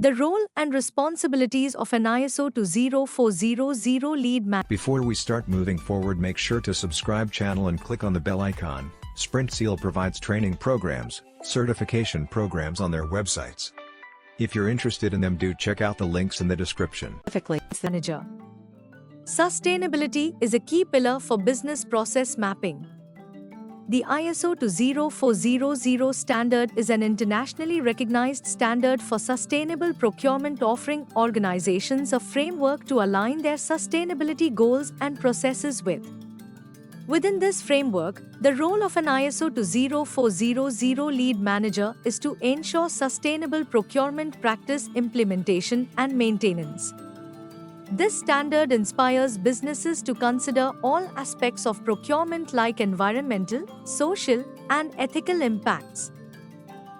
The role and responsibilities of an ISO 20400 lead manager. Before we start moving forward, make sure to subscribe channel and click on the bell icon. Sprint Seal provides training programs, certification programs on their websites. If you're interested in them, do check out the links in the description. Manager. Sustainability is a key pillar for business process mapping. The ISO 20400 standard is an internationally recognized standard for sustainable procurement, offering organizations a framework to align their sustainability goals and processes with. Within this framework, the role of an ISO 20400 lead manager is to ensure sustainable procurement practice implementation and maintenance. This standard inspires businesses to consider all aspects of procurement like environmental, social, and ethical impacts.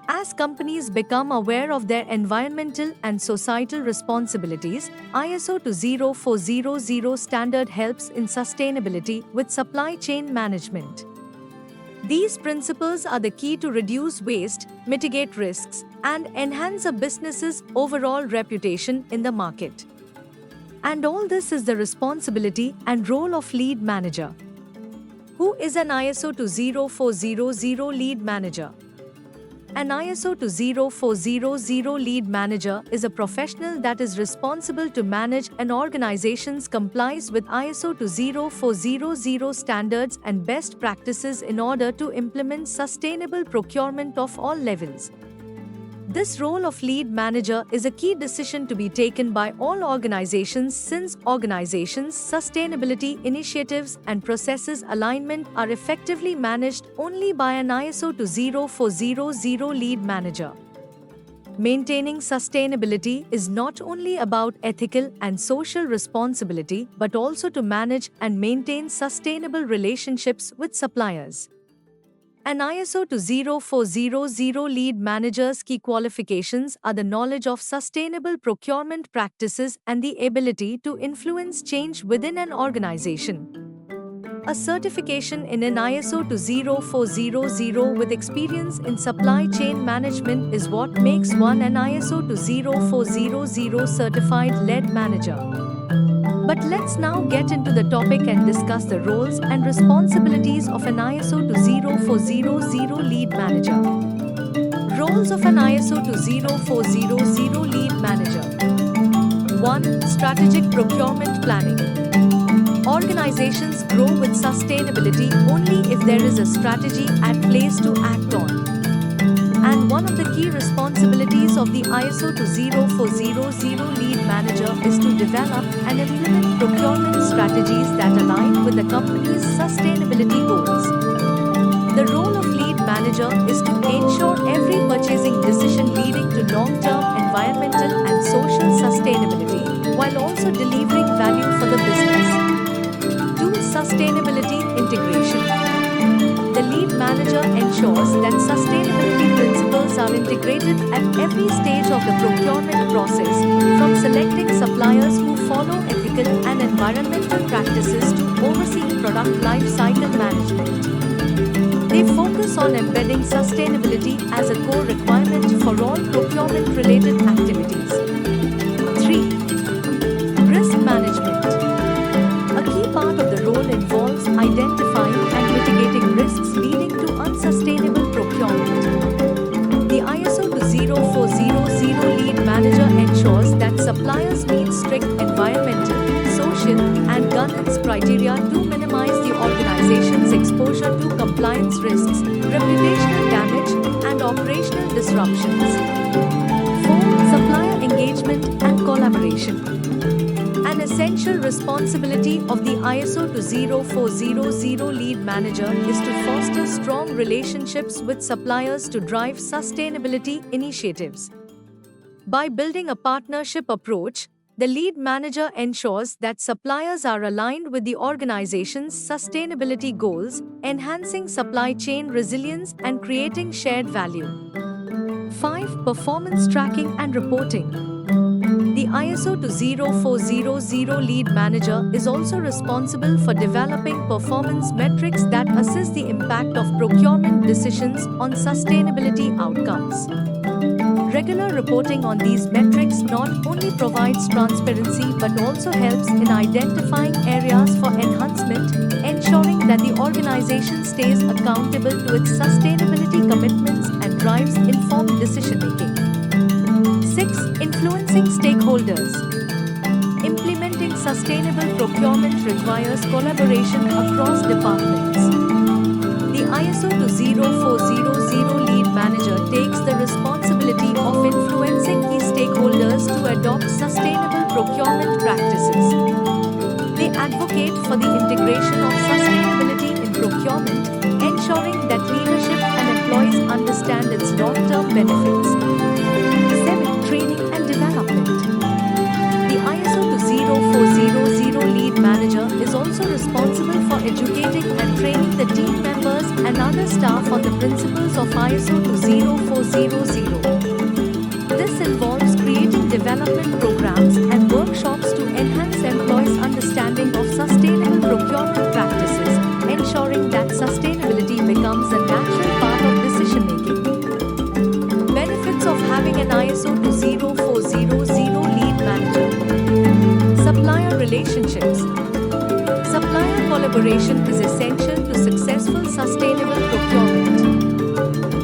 As companies become aware of their environmental and societal responsibilities, ISO 20400 standard helps in sustainability with supply chain management. These principles are the key to reduce waste, mitigate risks, and enhance a business's overall reputation in the market. And all this is the responsibility and role of lead manager. Who is an ISO 20400 lead manager? An ISO 20400 lead manager is a professional that is responsible to manage an organization's compliance with ISO 20400 standards and best practices in order to implement sustainable procurement of all levels. This role of lead manager is a key decision to be taken by all organizations, since organizations' sustainability initiatives and processes alignment are effectively managed only by an ISO 20400 lead manager. Maintaining sustainability is not only about ethical and social responsibility but also to manage and maintain sustainable relationships with suppliers. An ISO 20400 lead manager's key qualifications are the knowledge of sustainable procurement practices and the ability to influence change within an organization. A certification in an ISO 20400 with experience in supply chain management is what makes one an ISO 20400 certified lead manager. But let's now get into the topic and discuss the roles and responsibilities of an ISO 20400 lead manager. Roles of an ISO 20400 lead manager. 1. Strategic procurement planning. Organizations grow with sustainability only if there is a strategy at place to act on. And one of the key responsibilities of the ISO 20400 lead manager is to develop and implement procurement strategies that align with the company's sustainability goals. The role of lead manager is to ensure every purchasing decision leading to long-term environmental and social sustainability, while also delivering value for the business. 2. Sustainability integration. The lead manager ensures that sustainability principles are integrated at every stage of the procurement process, from selecting suppliers who follow ethical and environmental practices to overseeing product life cycle management. They focus on embedding sustainability as a core requirement for all procurement-related activities. 3. Risk management. A key part of the role involves identifying and mitigating risks leading to unsustainable procurement. The ISO 20400 lead manager ensures that suppliers meet strict environmental, social, and governance criteria to minimize the organization's exposure to compliance risks, reputational damage, and operational disruptions. 4. Supplier engagement and collaboration. An essential responsibility of the ISO 20400 lead manager is to foster strong relationships with suppliers to drive sustainability initiatives. By building a partnership approach, the lead manager ensures that suppliers are aligned with the organization's sustainability goals, enhancing supply chain resilience and creating shared value. 5. Performance tracking and reporting. The ISO 20400 lead manager is also responsible for developing performance metrics that assess the impact of procurement decisions on sustainability outcomes. Regular reporting on these metrics not only provides transparency but also helps in identifying areas for enhancement, ensuring that the organization stays accountable to its sustainability commitments and drives informed decision-making. 6. Influencing stakeholders. Implementing sustainable procurement requires collaboration across departments. The ISO 20400 lead manager takes the responsibility of influencing key stakeholders to adopt sustainable procurement practices. They advocate for the integration of sustainability in procurement, ensuring that leadership and employees understand its long-term benefits. 7. Training and development. The ISO 20400 lead manager is also responsible for educating and training the team members and other staff on the principles of ISO 20400. This involves creating development programs and workshops to enhance employees' understanding of sustainable procurement practices, ensuring that sustainability becomes a natural part of decision-making. Benefits of having an ISO 20400 lead manager. Supplier relationships. Supplier collaboration is essential to successful sustainable procurement.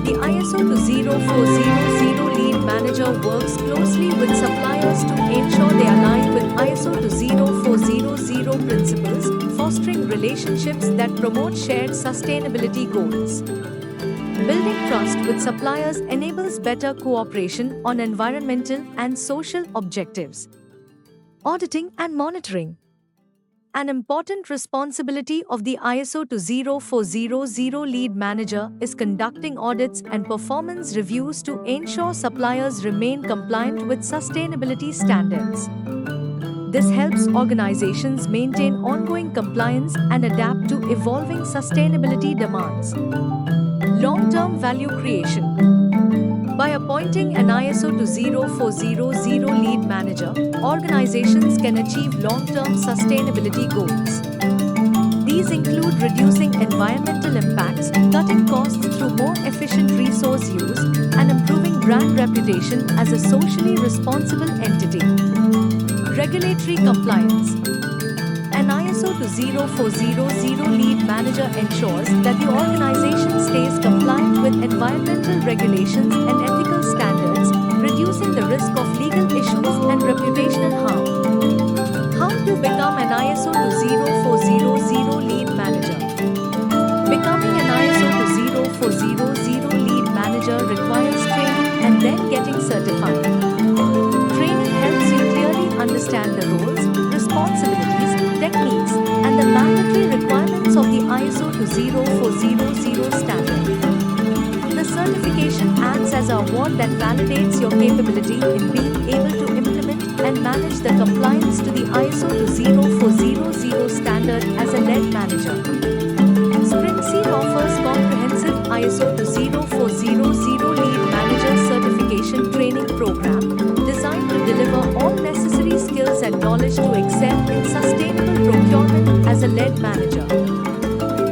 The ISO 20400 lead manager works closely with suppliers to ensure they align with ISO 20400 principles, fostering relationships that promote shared sustainability goals. Building trust with suppliers enables better cooperation on environmental and social objectives. Auditing and monitoring. An important responsibility of the ISO 20400 lead manager is conducting audits and performance reviews to ensure suppliers remain compliant with sustainability standards. This helps organizations maintain ongoing compliance and adapt to evolving sustainability demands. Long-term value creation. By appointing an ISO 20400 lead manager, organizations can achieve long-term sustainability goals. These include reducing environmental impacts, cutting costs through more efficient resource use, and improving brand reputation as a socially responsible entity. Regulatory compliance. An ISO 20400 lead manager ensures that the organization stays compliant with environmental regulations and ethical standards, reducing the risk of legal issues and reputational harm. How to become an ISO 20400 lead manager? Becoming an ISO 20400 lead manager requires training and then getting certified. Training helps you clearly understand the roles, responsibilities, techniques, and the mandatory requirements of the ISO 20400 standard. The certification acts as an award that validates your capability in being able to implement and manage the compliance to the ISO 20400 standard as a lead manager. SprintSeal offers comprehensive ISO 20400 lead manager certification training program designed to deliver all necessary skills and knowledge to excel in sustainable procurement as a lead manager.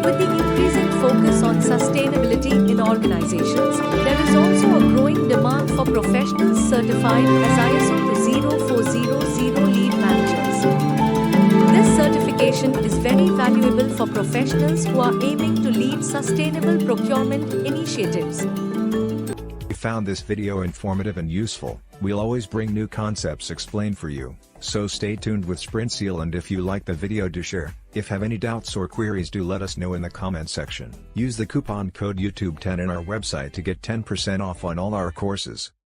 With the increasing focus on sustainability in organizations, there is also a growing demand for professionals certified as ISO 20400 lead managers. This certification is very valuable for professionals who are aiming to lead sustainable procurement initiatives. If you found this video informative and useful, we'll always bring new concepts explained for you, so stay tuned with SprintSeal, and if you like the video, do share. If have any doubts or queries, do let us know in the comment section. Use the coupon code YouTube10 in our website to get 10% off on all our courses.